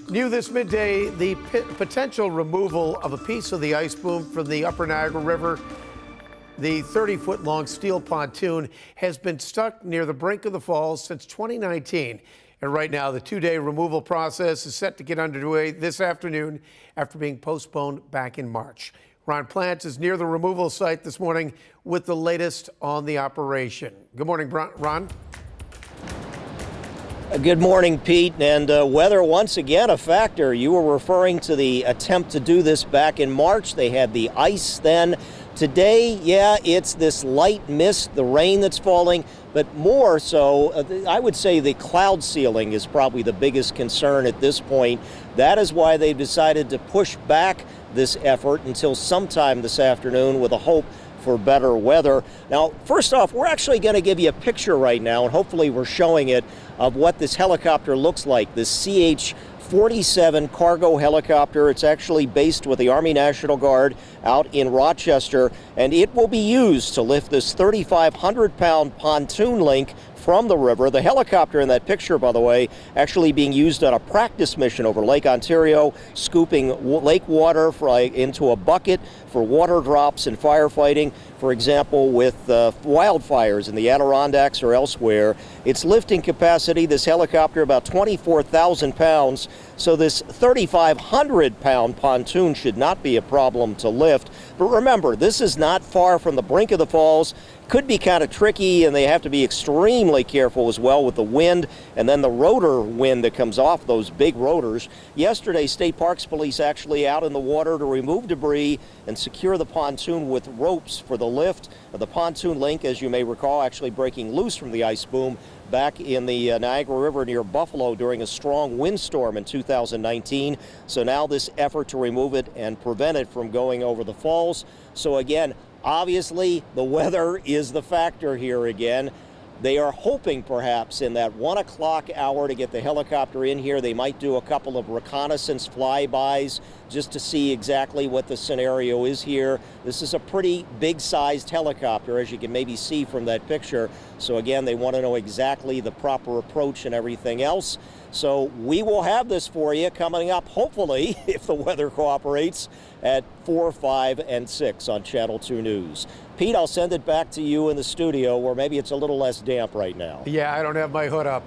New this midday, the potential removal of a piece of the ice boom from the upper Niagara River. The 30-foot-long steel pontoon has been stuck near the brink of the falls since 2019. And right now, the two-day removal process is set to get underway this afternoon after being postponed back in March. Ron Plants is near the removal site this morning with the latest on the operation. Good morning, Ron. Good morning, Pete. And weather once again a factor. You were referring to the attempt to do this back in March. They had the ice then. Today, yeah, it's this light mist, the rain that's falling, but more so, I would say the cloud ceiling is probably the biggest concern at this point. That is why they've decided to push back this effort until sometime this afternoon with a hope for better weather. Now, first off, we're actually going to give you a picture right now, and hopefully we're showing it, of what this helicopter looks like, this CH-47 cargo helicopter. It's actually based with the Army National Guard out in Rochester, and it will be used to lift this 3,500-pound pontoon link from the river. The helicopter in that picture, by the way, actually being used on a practice mission over Lake Ontario, scooping lake water into a bucket for water drops and firefighting, for example, with wildfires in the Adirondacks or elsewhere. Its lifting capacity, this helicopter, about 24,000 pounds. So this 3,500-pound pontoon should not be a problem to lift. But remember, this is not far from the brink of the falls. Could be kind of tricky, and they have to be extremely careful as well with the wind and then the rotor wind that comes off those big rotors. Yesterday, State Parks Police actually out in the water to remove debris and secure the pontoon with ropes for the lift. The pontoon link, as you may recall, actually breaking loose from the ice boom back in the Niagara River near Buffalo during a strong windstorm in 2019. So now this effort to remove it and prevent it from going over the falls. So again, obviously, the weather is the factor here again. They are hoping perhaps in that 1 o'clock hour to get the helicopter in here. They might do a couple of reconnaissance flybys just to see exactly what the scenario is here. This is a pretty big-sized helicopter, as you can maybe see from that picture. So again, they want to know exactly the proper approach and everything else. So we will have this for you coming up, hopefully, if the weather cooperates, at 4, 5, and 6 on Channel 2 News. Pete, I'll send it back to you in the studio where maybe it's a little less damp right now. Yeah, I don't have my hood up.